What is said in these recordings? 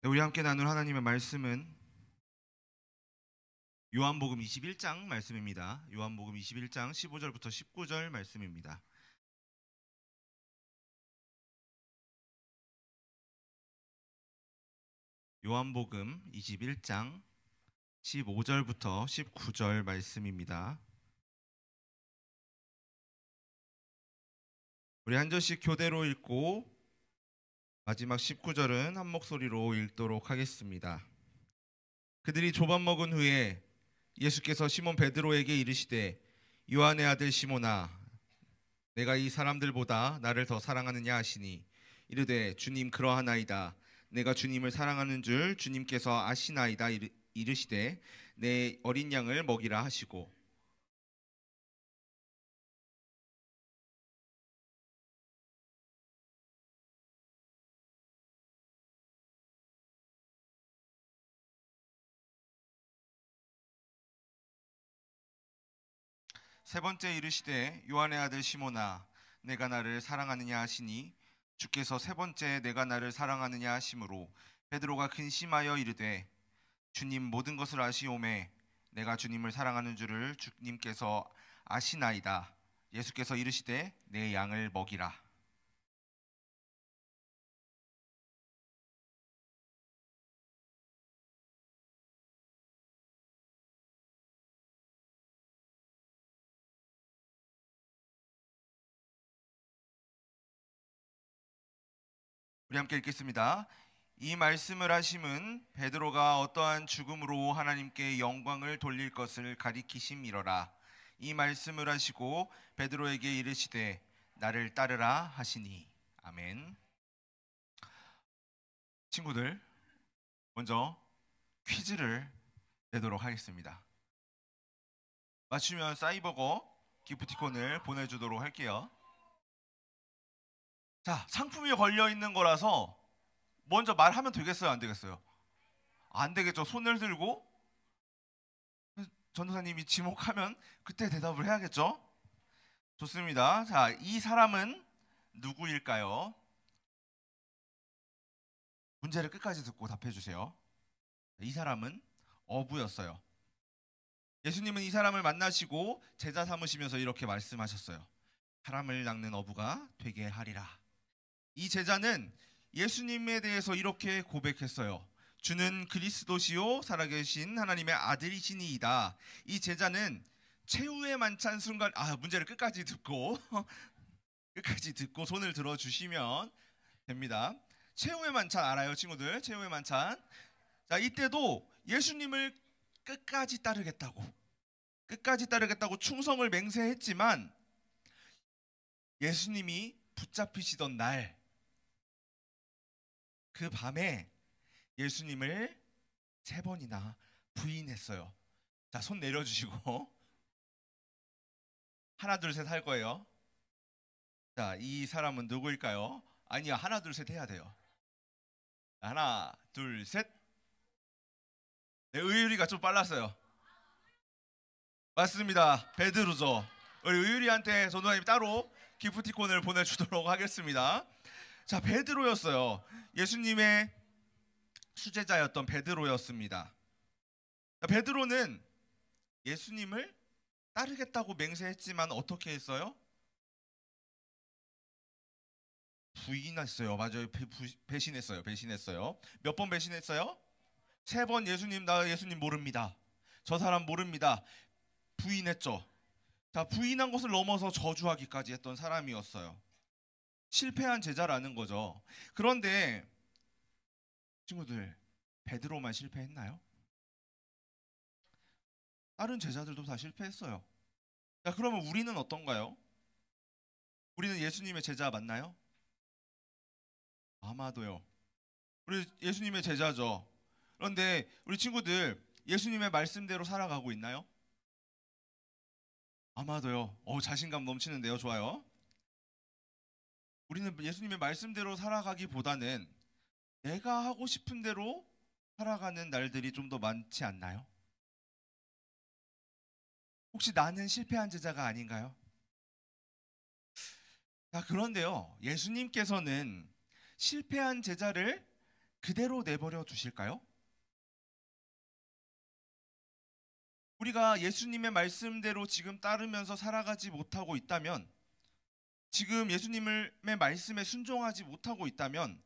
네, 우리 함께 나눌 하나님의 말씀은 요한복음 21장 말씀입니다. 요한복음 21장 15절부터 19절 말씀입니다. 요한복음 21장 15절부터 19절 말씀입니다. 우리 한 절씩 교대로 읽고 마지막 19절은 한 목소리로 읽도록 하겠습니다. 그들이 조밥 먹은 후에 예수께서 시몬 베드로에게 이르시되 요한의 아들 시몬아 내가 이 사람들보다 나를 더 사랑하느냐 하시니 이르되 주님 그러하나이다. 내가 주님을 사랑하는 줄 주님께서 아시나이다. 이르시되 내 어린 양을 먹이라 하시고 세 번째 이르시되 요한의 아들 시몬아 내가 나를 사랑하느냐 하시니 주께서 세 번째 내가 나를 사랑하느냐 하심으로 베드로가 근심하여 이르되 주님 모든 것을 아시오매 내가 주님을 사랑하는 줄을 주님께서 아시나이다. 예수께서 이르시되 내 양을 먹이라. 우리 함께 읽겠습니다. 이 말씀을 하심은 베드로가 어떠한 죽음으로 하나님께 영광을 돌릴 것을 가리키심이로라. 이 말씀을 하시고 베드로에게 이르시되 나를 따르라 하시니. 아멘. 친구들, 먼저 퀴즈를 내도록 하겠습니다. 맞추면 사이버거 기프티콘을 보내주도록 할게요. 자, 상품이 걸려있는 거라서 먼저 말하면 되겠어요? 안 되겠어요? 안 되겠죠. 손을 들고 전도사님이 지목하면 그때 대답을 해야겠죠. 좋습니다. 자, 이 사람은 누구일까요? 문제를 끝까지 듣고 답해 주세요. 이 사람은 어부였어요. 예수님은 이 사람을 만나시고 제자 삼으시면서 이렇게 말씀하셨어요. 사람을 낚는 어부가 되게 하리라. 이 제자는 예수님에 대해서 이렇게 고백했어요. 주는 그리스도시요 살아계신 하나님의 아들이시니이다. 이 제자는 최후의 만찬 순간 문제를 끝까지 듣고 손을 들어 주시면 됩니다. 최후의 만찬 알아요, 친구들? 최후의 만찬. 자, 이때도 예수님을 끝까지 따르겠다고 충성을 맹세했지만 예수님이 붙잡히시던 날 그 밤에 예수님을 3번이나 부인했어요. 자, 손 내려주시고 하나 둘 셋 할 거예요. 자, 이 사람은 누구일까요? 아니야, 하나 둘 셋 해야 돼요. 하나 둘 셋. 네, 의율이가 좀 빨랐어요. 맞습니다. 베드로죠. 우리 의율이한테 전도사님 따로 기프티콘을 보내주도록 하겠습니다. 자, 베드로였어요. 예수님의 수제자였던 베드로였습니다. 베드로는 예수님을 따르겠다고 맹세했지만 어떻게 했어요? 부인했어요. 맞아요. 배신했어요. 몇 번 배신했어요? 3번. 나 예수님 모릅니다. 저 사람 모릅니다. 부인했죠. 자, 부인한 것을 넘어서 저주하기까지 했던 사람이었어요. 실패한 제자라는 거죠. 그런데 친구들, 베드로만 실패했나요? 다른 제자들도 다 실패했어요. 자, 그러면 우리는 어떤가요? 우리는 예수님의 제자 맞나요? 아마도요. 우리 예수님의 제자죠. 그런데 우리 친구들 예수님의 말씀대로 살아가고 있나요? 아마도요. 자신감 넘치는데요. 좋아요. 우리는 예수님의 말씀대로 살아가기보다는 내가 하고 싶은 대로 살아가는 날들이 좀 더 많지 않나요? 혹시 나는 실패한 제자가 아닌가요? 자, 그런데요. 예수님께서는 실패한 제자를 그대로 내버려 두실까요? 우리가 예수님의 말씀대로 지금 따르면서 살아가지 못하고 있다면, 지금 예수님의 말씀에 순종하지 못하고 있다면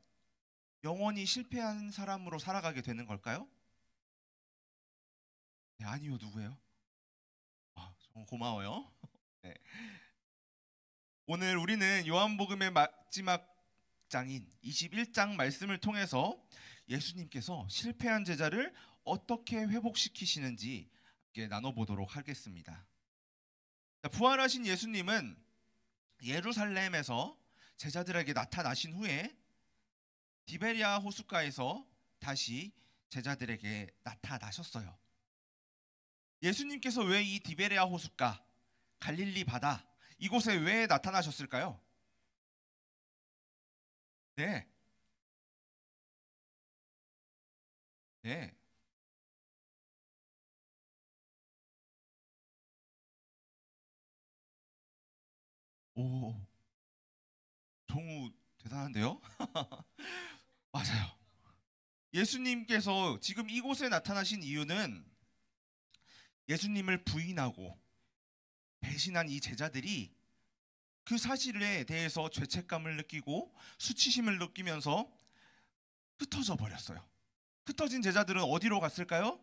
영원히 실패한 사람으로 살아가게 되는 걸까요? 네, 아니요. 누구예요? 정말 고마워요. 네. 오늘 우리는 요한복음의 마지막 장인 21장 말씀을 통해서 예수님께서 실패한 제자를 어떻게 회복시키시는지 함께 나눠보도록 하겠습니다. 부활하신 예수님은 예루살렘에서 제자들에게 나타나신 후에 디베리아 호숫가에서 다시 제자들에게 나타나셨어요. 예수님께서 왜 이 디베리아 호숫가, 갈릴리 바다 이곳에 왜 나타나셨을까요? 네, 네. 오, 정우 대단한데요? 맞아요. 예수님께서 지금 이곳에 나타나신 이유는 예수님을 부인하고 배신한 이 제자들이 그 사실에 대해서 죄책감을 느끼고 수치심을 느끼면서 흩어져 버렸어요. 흩어진 제자들은 어디로 갔을까요?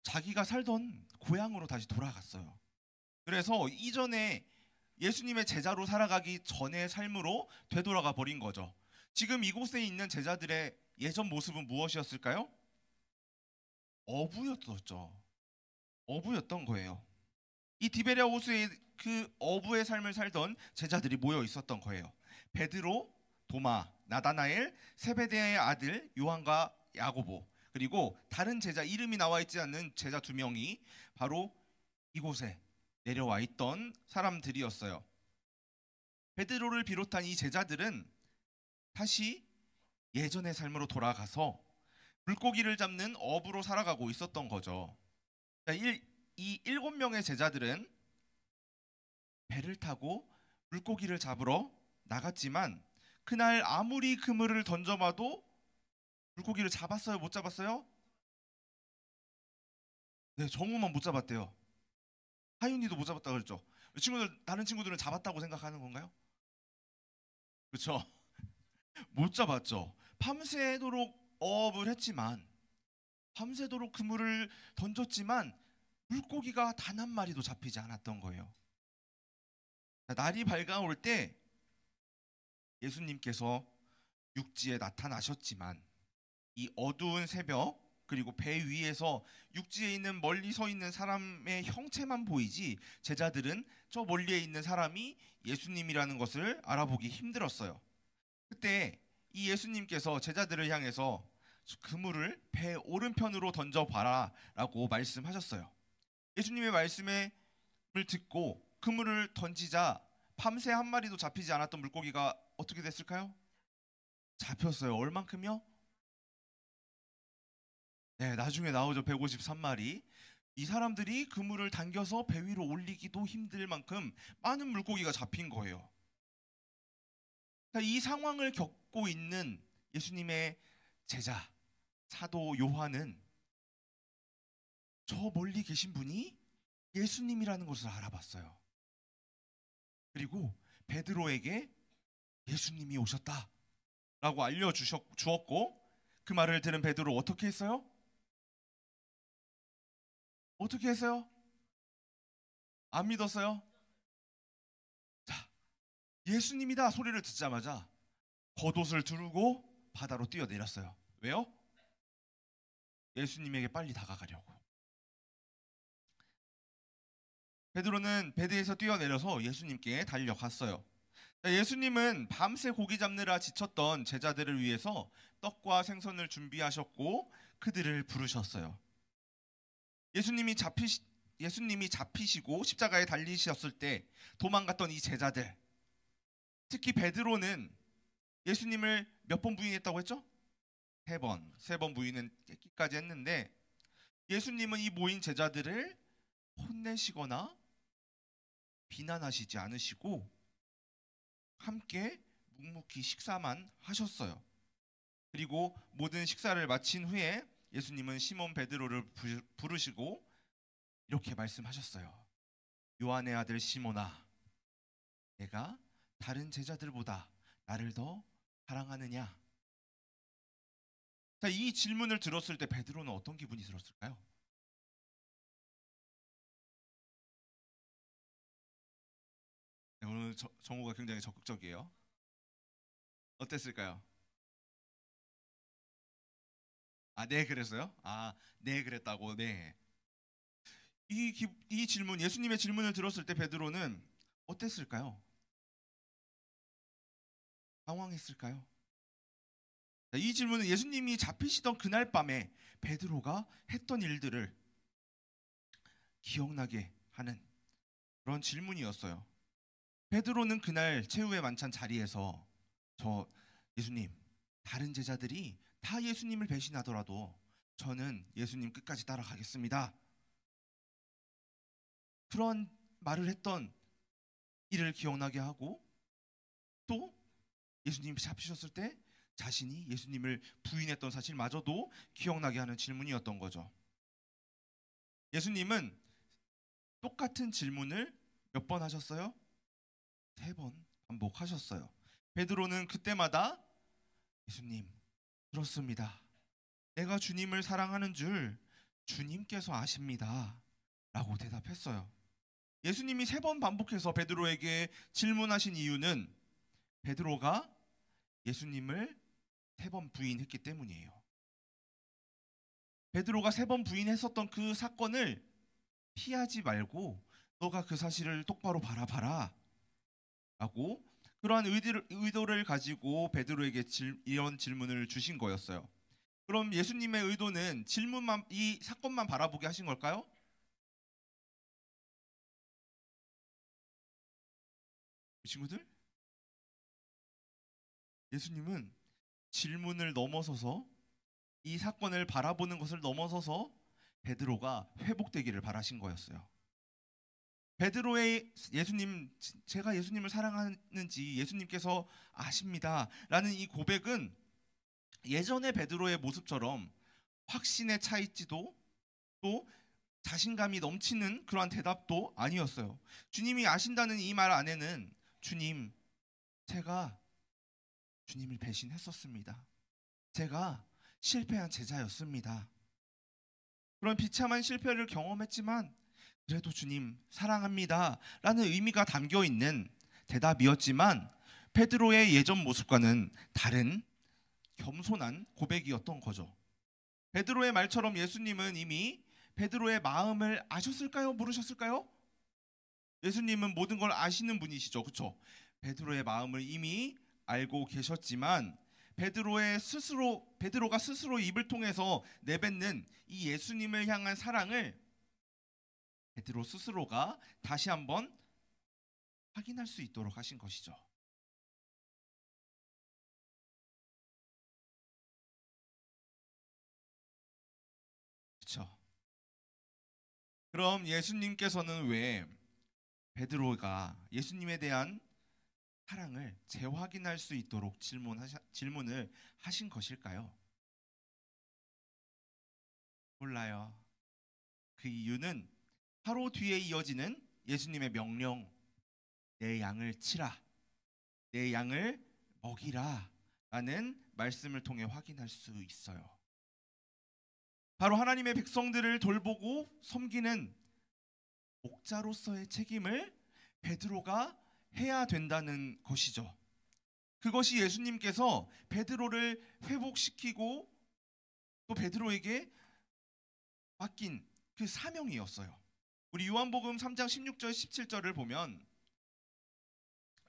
자기가 살던 고향으로 다시 돌아갔어요. 그래서 이전에 예수님의 제자로 살아가기 전의 삶으로 되돌아가 버린 거죠. 지금 이곳에 있는 제자들의 예전 모습은 무엇이었을까요? 어부였었죠. 어부였던 거예요. 이 디베랴 호수에 그 어부의 삶을 살던 제자들이 모여 있었던 거예요. 베드로, 도마, 나다나엘, 세베대의 아들 요한과 야고보, 그리고 다른 제자, 이름이 나와 있지 않는 제자 두 명이 바로 이곳에 내려와 있던 사람들이었어요. 베드로를 비롯한 이 제자들은 다시 예전의 삶으로 돌아가서 물고기를 잡는 어부로 살아가고 있었던 거죠. 이 7명의 제자들은 배를 타고 물고기를 잡으러 나갔지만 그날 아무리 그물을 던져봐도 물고기를 잡았어요? 못 잡았어요? 네, 정우만 못 잡았대요. 하윤이도 못 잡았다고 그랬죠. 다른 친구들은 잡았다고 생각하는 건가요? 그렇죠. 못 잡았죠. 밤새도록 어업을 했지만, 밤새도록 그물을 던졌지만 물고기가 단 한 마리도 잡히지 않았던 거예요. 날이 밝아올 때 예수님께서 육지에 나타나셨지만 이 어두운 새벽, 그리고 배 위에서 육지에 있는 멀리 서 있는 사람의 형체만 보이지 제자들은 저 멀리에 있는 사람이 예수님이라는 것을 알아보기 힘들었어요. 그때 이 예수님께서 제자들을 향해서 그물을 배 오른편으로 던져봐라 라고 말씀하셨어요. 예수님의 말씀을 듣고 그물을 던지자 밤새 한 마리도 잡히지 않았던 물고기가 어떻게 됐을까요? 잡혔어요. 얼만큼요? 네, 나중에 나오죠. 153마리. 이 사람들이 그물을 당겨서 배 위로 올리기도 힘들 만큼 많은 물고기가 잡힌 거예요. 이 상황을 겪고 있는 예수님의 제자 사도 요한은 저 멀리 계신 분이 예수님이라는 것을 알아봤어요. 그리고 베드로에게 예수님이 오셨다라고 알려주었고, 그 말을 들은 베드로 어떻게 했어요? 어떻게 했어요? 안 믿었어요? 자, 예수님이다 소리를 듣자마자 겉옷을 두르고 바다로 뛰어내렸어요. 왜요? 예수님에게 빨리 다가가려고. 베드로는 배에서 뛰어내려서 예수님께 달려갔어요. 예수님은 밤새 고기 잡느라 지쳤던 제자들을 위해서 떡과 생선을 준비하셨고 그들을 부르셨어요. 예수님이 잡히시고 십자가에 달리셨을 때 도망갔던 이 제자들, 특히 베드로는 예수님을 몇 번 부인했다고 했죠? 세 번 부인은 깨기까지 했는데, 예수님은 이 모인 제자들을 혼내시거나 비난하시지 않으시고 함께 묵묵히 식사만 하셨어요. 그리고 모든 식사를 마친 후에 예수님은 시몬 베드로를 부르시고 이렇게 말씀하셨어요. 요한의 아들 시몬아, 내가 다른 제자들보다 나를 더 사랑하느냐? 자, 이 질문을 들었을 때 베드로는 어떤 기분이 들었을까요? 네, 오늘 정우가 굉장히 적극적이에요. 어땠을까요? 아, 네, 그랬어요? 아, 네, 그랬다고. 네. 이 질문, 예수님의 질문을 들었을 때 베드로는 어땠을까요? 당황했을까요? 자, 이 질문은 예수님이 잡히시던 그날 밤에 베드로가 했던 일들을 기억나게 하는 그런 질문이었어요. 베드로는 그날 최후의 만찬 자리에서 저 예수님, 다른 제자들이 다 예수님을 배신하더라도 저는 예수님 끝까지 따라가겠습니다. 그런 말을 했던 일을 기억나게 하고 또 예수님이 잡히셨을 때 자신이 예수님을 부인했던 사실마저도 기억나게 하는 질문이었던 거죠. 예수님은 똑같은 질문을 몇 번 하셨어요? 3번 반복하셨어요. 베드로는 그때마다 예수님, 그렇습니다. 내가 주님을 사랑하는 줄 주님께서 아십니다. 라고 대답했어요. 예수님이 3번 반복해서 베드로에게 질문하신 이유는 베드로가 예수님을 3번 부인했기 때문이에요. 베드로가 3번 부인했었던 그 사건을 피하지 말고 너가 그 사실을 똑바로 바라봐라 라고 그러한 의도를 가지고 베드로에게 이런 질문을 주신 거였어요. 그럼 예수님의 의도는 질문만, 이 사건만 바라보게 하신 걸까요? 친구들, 예수님은 질문을 넘어서서 이 사건을 바라보는 것을 넘어서서 베드로가 회복되기를 바라신 거였어요. 베드로의 예수님, 제가 예수님을 사랑하는지 예수님께서 아십니다 라는 이 고백은 예전의 베드로의 모습처럼 확신에 차 있지도 또 자신감이 넘치는 그러한 대답도 아니었어요. 주님이 아신다는 이 말 안에는 주님, 제가 주님을 배신했었습니다. 제가 실패한 제자였습니다. 그런 비참한 실패를 경험했지만 그래도 주님 사랑합니다 라는 의미가 담겨 있는 대답이었지만 베드로의 예전 모습과는 다른 겸손한 고백이었던 거죠. 베드로의 말처럼 예수님은 이미 베드로의 마음을 아셨을까요? 모르셨을까요? 예수님은 모든 걸 아시는 분이시죠. 그렇죠? 베드로의 마음을 이미 알고 계셨지만 베드로가 스스로 입을 통해서 내뱉는 이 예수님을 향한 사랑을 베드로 스스로가 다시 한번 확인할 수 있도록 하신 것이죠. 그렇죠? 그럼 예수님께서는 왜 베드로가 예수님에 대한 사랑을 재확인할 수 있도록 질문을 하신 것일까요? 몰라요. 그 이유는 바로 뒤에 이어지는 예수님의 명령, 내 양을 치라, 내 양을 먹이라 라는 말씀을 통해 확인할 수 있어요. 바로 하나님의 백성들을 돌보고 섬기는 목자로서의 책임을 베드로가 해야 된다는 것이죠. 그것이 예수님께서 베드로를 회복시키고 또 베드로에게 맡긴 그 사명이었어요. 우리 요한복음 3장 16절 17절을 보면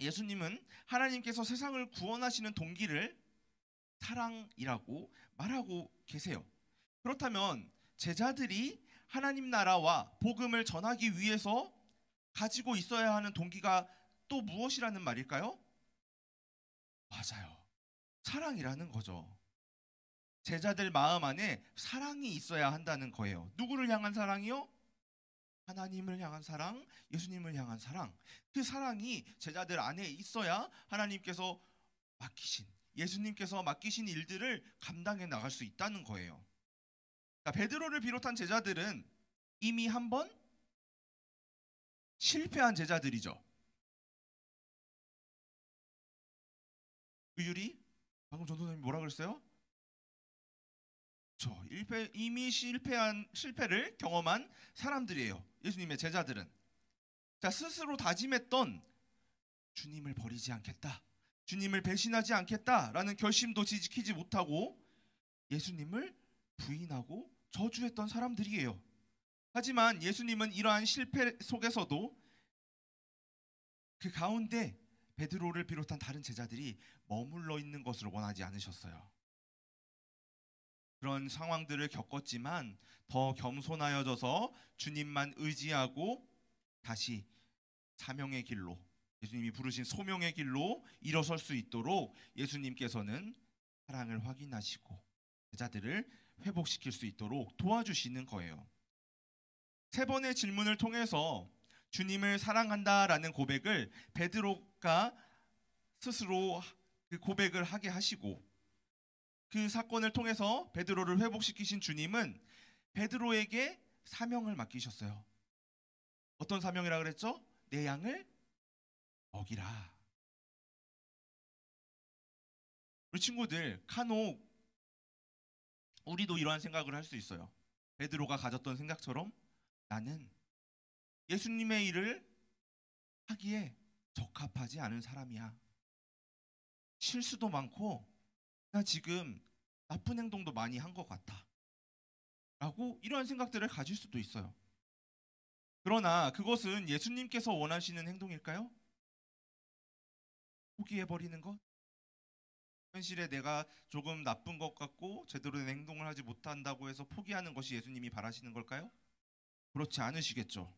예수님은 하나님께서 세상을 구원하시는 동기를 사랑이라고 말하고 계세요. 그렇다면 제자들이 하나님 나라와 복음을 전하기 위해서 가지고 있어야 하는 동기가 또 무엇이라는 말일까요? 맞아요. 사랑이라는 거죠. 제자들 마음 안에 사랑이 있어야 한다는 거예요. 누구를 향한 사랑이요? 하나님을 향한 사랑, 예수님을 향한 사랑. 그 사랑이 제자들 안에 있어야 하나님께서 맡기신 예수님께서 맡기신 일들을 감당해 나갈 수 있다는 거예요. 자, 베드로를 비롯한 제자들은 이미 한 번 실패한 제자들이죠. 의율이 방금 전도사님이 뭐라 그랬어요? 이미 실패를 경험한 사람들이에요. 예수님의 제자들은. 자, 스스로 다짐했던 주님을 버리지 않겠다, 주님을 배신하지 않겠다라는 결심도 지키지 못하고 예수님을 부인하고 저주했던 사람들이에요. 하지만 예수님은 이러한 실패 속에서도 그 가운데 베드로를 비롯한 다른 제자들이 머물러 있는 것을 원하지 않으셨어요. 그런 상황들을 겪었지만 더 겸손하여져서 주님만 의지하고 다시 사명의 길로, 예수님이 부르신 소명의 길로 일어설 수 있도록 예수님께서는 사랑을 확인하시고 제자들을 회복시킬 수 있도록 도와주시는 거예요. 세 번의 질문을 통해서 주님을 사랑한다라는 고백을 베드로가 스스로 그 고백을 하게 하시고, 그 사건을 통해서 베드로를 회복시키신 주님은 베드로에게 사명을 맡기셨어요. 어떤 사명이라 그랬죠? 내 양을 먹이라. 우리 친구들 간혹 우리도 이러한 생각을 할 수 있어요. 베드로가 가졌던 생각처럼 나는 예수님의 일을 하기에 적합하지 않은 사람이야. 실수도 많고 나 지금 나쁜 행동도 많이 한 것 같아 라고 이러한 생각들을 가질 수도 있어요. 그러나 그것은 예수님께서 원하시는 행동일까요? 포기해버리는 것? 현실에 내가 조금 나쁜 것 같고 제대로 된 행동을 하지 못한다고 해서 포기하는 것이 예수님이 바라시는 걸까요? 그렇지 않으시겠죠.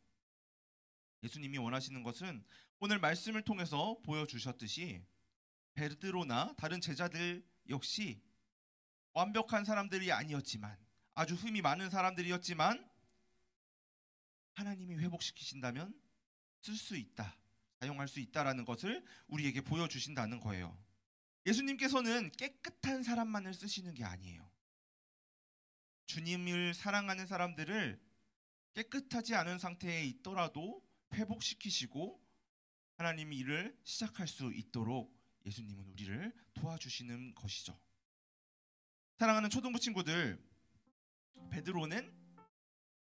예수님이 원하시는 것은 오늘 말씀을 통해서 보여주셨듯이 베드로나 다른 제자들 역시 완벽한 사람들이 아니었지만, 아주 흠이 많은 사람들이었지만 하나님이 회복시키신다면 쓸 수 있다, 사용할 수 있다라는 것을 우리에게 보여주신다는 거예요. 예수님께서는 깨끗한 사람만을 쓰시는 게 아니에요. 주님을 사랑하는 사람들을 깨끗하지 않은 상태에 있더라도 회복시키시고 하나님이 일을 시작할 수 있도록 예수님은 우리를 도와주시는 것이죠. 사랑하는 초등부 친구들, 베드로는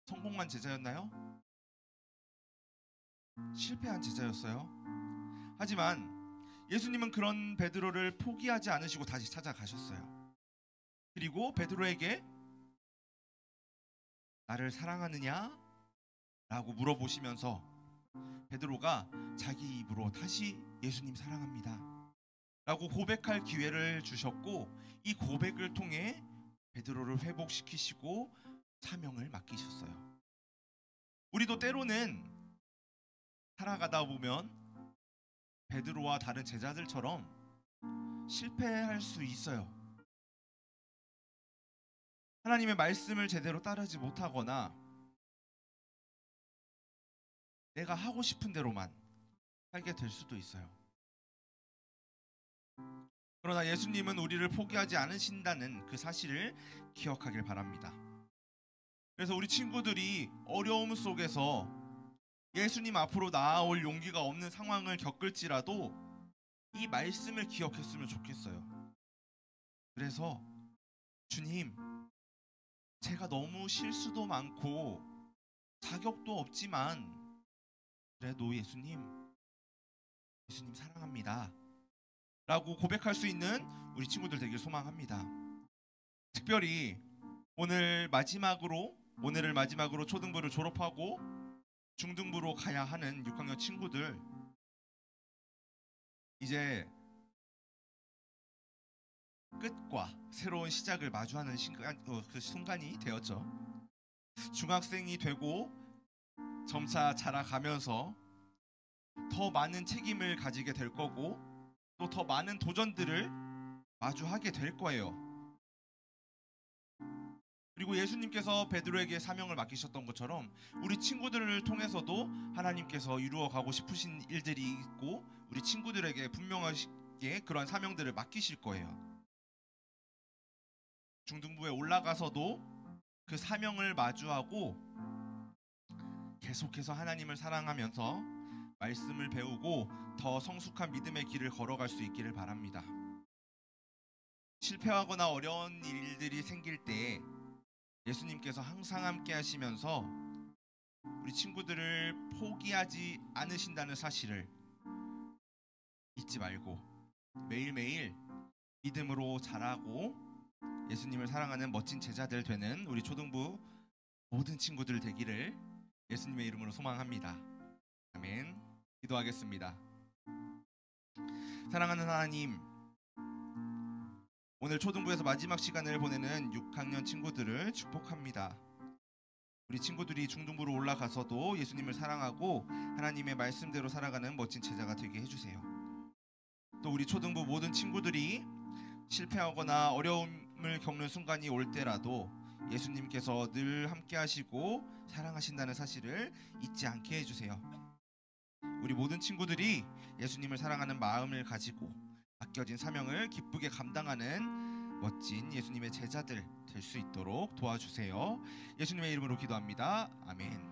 성공한 제자였나요? 실패한 제자였어요. 하지만 예수님은 그런 베드로를 포기하지 않으시고 다시 찾아가셨어요. 그리고 베드로에게 나를 사랑하느냐? 라고 물어보시면서 베드로가 자기 입으로 다시 예수님 사랑합니다 라고 고백할 기회를 주셨고, 이 고백을 통해 베드로를 회복시키시고 사명을 맡기셨어요. 우리도 때로는 살아가다 보면 베드로와 다른 제자들처럼 실패할 수 있어요. 하나님의 말씀을 제대로 따르지 못하거나 내가 하고 싶은 대로만 살게 될 수도 있어요. 그러나 예수님은 우리를 포기하지 않으신다는 그 사실을 기억하길 바랍니다. 그래서 우리 친구들이 어려움 속에서 예수님 앞으로 나아올 용기가 없는 상황을 겪을지라도 이 말씀을 기억했으면 좋겠어요. 그래서 주님, 제가 너무 실수도 많고 자격도 없지만 그래도 예수님 사랑합니다 라고 고백할 수 있는 우리 친구들 되길 소망합니다. 특별히 오늘을 마지막으로 초등부를 졸업하고 중등부로 가야 하는 6학년 친구들, 이제 끝과 새로운 시작을 마주하는 그 순간이 되었죠. 중학생이 되고 점차 자라가면서 더 많은 책임을 가지게 될 거고 또 더 많은 도전들을 마주하게 될 거예요. 그리고 예수님께서 베드로에게 사명을 맡기셨던 것처럼 우리 친구들을 통해서도 하나님께서 이루어가고 싶으신 일들이 있고 우리 친구들에게 분명히 예수님께 그러한 사명들을 맡기실 거예요. 중등부에 올라가서도 그 사명을 마주하고 계속해서 하나님을 사랑하면서 말씀을 배우고 더 성숙한 믿음의 길을 걸어갈 수 있기를 바랍니다. 실패하거나 어려운 일들이 생길 때 예수님께서 항상 함께 하시면서 우리 친구들을 포기하지 않으신다는 사실을 잊지 말고 매일매일 믿음으로 자라고 예수님을 사랑하는 멋진 제자들 되는 우리 초등부 모든 친구들 되기를 예수님의 이름으로 소망합니다. 아멘. 기도하겠습니다. 사랑하는 하나님, 오늘 초등부에서 마지막 시간을 보내는 6학년 친구들을 축복합니다. 우리 친구들이 중등부로 올라가서도 예수님을 사랑하고 하나님의 말씀대로 살아가는 멋진 제자가 되게 해주세요. 또 우리 초등부 모든 친구들이 실패하거나 어려움을 겪는 순간이 올 때라도 예수님께서 늘 함께 하시고 사랑하신다는 사실을 잊지 않게 해주세요. 우리 모든 친구들이 예수님을 사랑하는 마음을 가지고 맡겨진 사명을 기쁘게 감당하는 멋진 예수님의 제자들 될 수 있도록 도와주세요. 예수님의 이름으로 기도합니다. 아멘.